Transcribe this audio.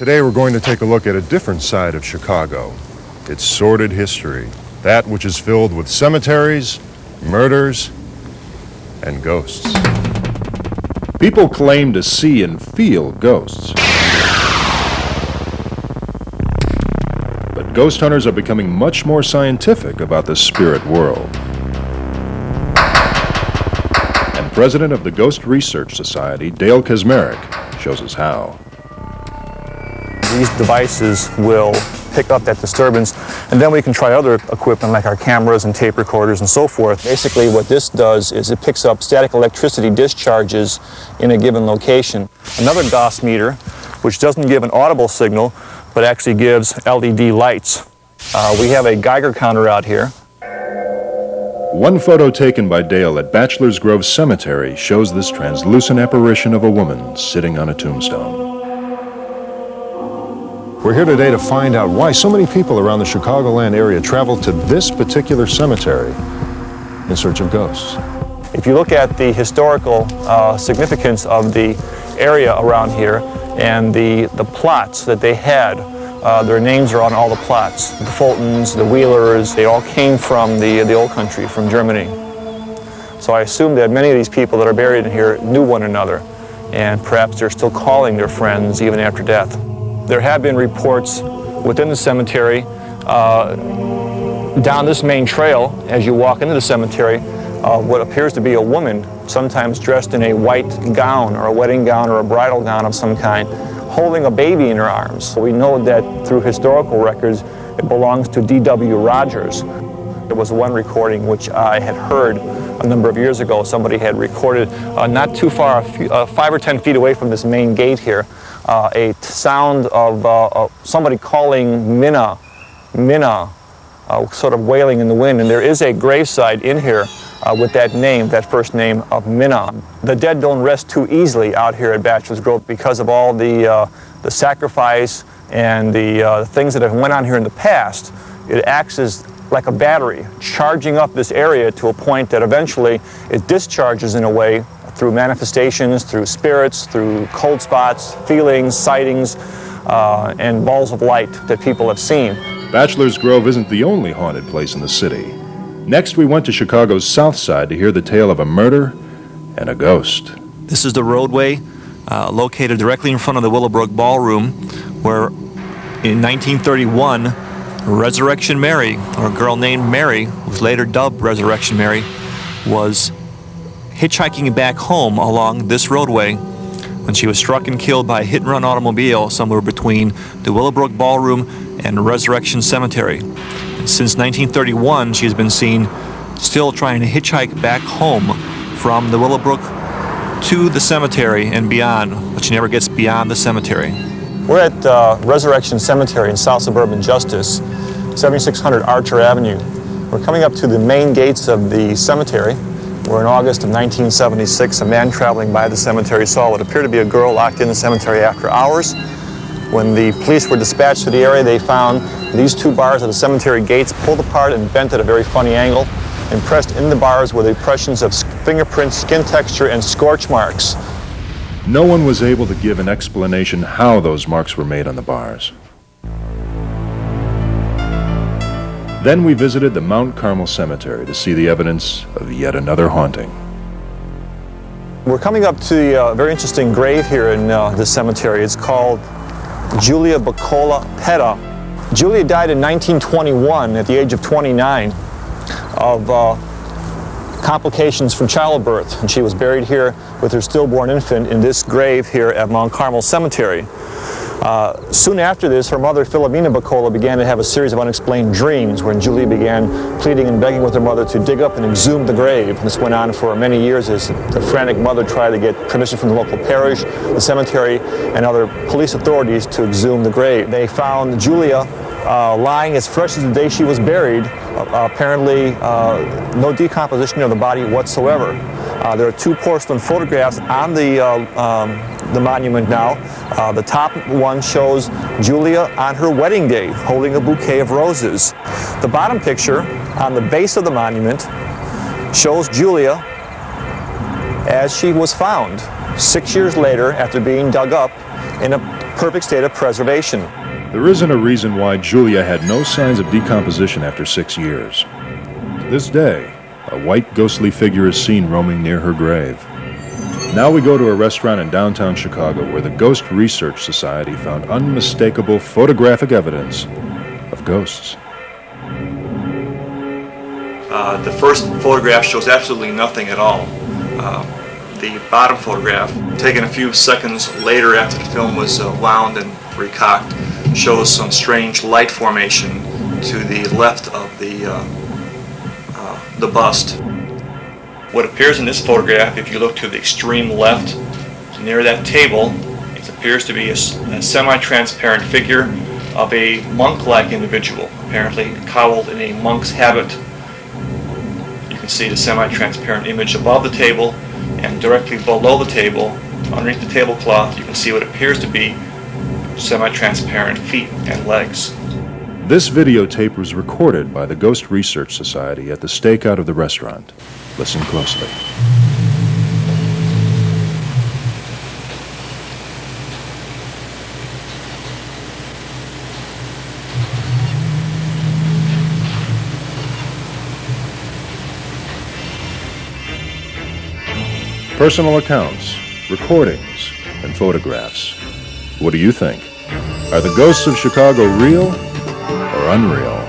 Today we're going to take a look at a different side of Chicago, its sordid history, that which is filled with cemeteries, murders, and ghosts. People claim to see and feel ghosts. But ghost hunters are becoming much more scientific about the spirit world. And president of the Ghost Research Society, Dale Kaczmarek, shows us how. These devices will pick up that disturbance, and then we can try other equipment like our cameras and tape recorders and so forth. Basically what this does is it picks up static electricity discharges in a given location. Another DOS meter, which doesn't give an audible signal, but actually gives LED lights. We have a Geiger counter out here. One photo taken by Dale at Bachelors Grove Cemetery shows this translucent apparition of a woman sitting on a tombstone. We're here today to find out why so many people around the Chicagoland area travel to this particular cemetery in search of ghosts. If you look at the historical significance of the area around here and the plots that they had, their names are on all the plots. The Fultons, the Wheelers, they all came from the old country, from Germany. So I assume that many of these people that are buried in here knew one another, and perhaps they're still calling their friends even after death. There have been reports within the cemetery, down this main trail, as you walk into the cemetery, what appears to be a woman, sometimes dressed in a white gown or a wedding gown or a bridal gown of some kind, holding a baby in her arms. We know that through historical records, it belongs to D.W. Rogers. There was one recording which I had heard a number of years ago. Somebody had recorded not too far, 5 or 10 feet away from this main gate here, a sound of somebody calling Minna, Minna, sort of wailing in the wind. And there is a gravesite in here with that name, that first name of Minna. The dead don't rest too easily out here at Bachelors Grove because of all the sacrifice and the things that have went on here in the past. It acts as like a battery, charging up this area to a point that eventually it discharges in a way through manifestations, through spirits, through cold spots, feelings, sightings, and balls of light that people have seen. Bachelors Grove isn't the only haunted place in the city. Next, we went to Chicago's South Side to hear the tale of a murder and a ghost. This is the roadway located directly in front of the Willowbrook Ballroom, where in 1931, Ressurection Mary, or a girl named Mary, who was later dubbed Ressurection Mary, was hitchhiking back home along this roadway when she was struck and killed by a hit-and-run automobile somewhere between the Willowbrook Ballroom and Ressurection Cemetery. And since 1931, she has been seen still trying to hitchhike back home from the Willowbrook to the cemetery and beyond, but she never gets beyond the cemetery. We're at Ressurection Cemetery in South Suburban Justice, 7600 Archer Avenue. We're coming up to the main gates of the cemetery, where in August of 1976, a man traveling by the cemetery saw what appeared to be a girl locked in the cemetery after hours. When the police were dispatched to the area, they found these two bars of the cemetery gates pulled apart and bent at a very funny angle. Impressed in the bars were the impressions of fingerprints, skin texture, and scorch marks. No one was able to give an explanation how those marks were made on the bars. Then we visited the Mount Carmel Cemetery to see the evidence of yet another haunting. We're coming up to a very interesting grave here in this cemetery. It's called Julia Buccola Petta. Julia died in 1921 at the age of 29 of complications from childbirth, and she was buried here with her stillborn infant in this grave here at Mount Carmel Cemetery. Soon after this, her mother, Philomena Buccola, began to have a series of unexplained dreams when Julia began pleading and begging with her mother to dig up and exhume the grave. This went on for many years as the frantic mother tried to get permission from the local parish, the cemetery, and other police authorities to exhume the grave. They found Julia lying as fresh as the day she was buried, apparently no decomposition of the body whatsoever. There are two porcelain photographs on the monument now. The top one shows Julia on her wedding day holding a bouquet of roses. The bottom picture on the base of the monument shows Julia as she was found 6 years later after being dug up in a perfect state of preservation. There isn't a reason why Julia had no signs of decomposition after 6 years. To this day, a white ghostly figure is seen roaming near her grave. Now we go to a restaurant in downtown Chicago where the Ghost Research Society found unmistakable photographic evidence of ghosts. The first photograph shows absolutely nothing at all. The bottom photograph, taken a few seconds later after the film was wound and recocked, shows some strange light formation to the left of the bust. What appears in this photograph, if you look to the extreme left, near that table, it appears to be a semi-transparent figure of a monk-like individual, apparently cowled in a monk's habit. You can see the semi-transparent image above the table, and directly below the table, underneath the tablecloth, you can see what appears to be semi-transparent feet and legs. This videotape was recorded by the Ghost Research Society at the stakeout of the restaurant. Listen closely. Personal accounts, recordings, and photographs. What do you think? Are the ghosts of Chicago real or unreal?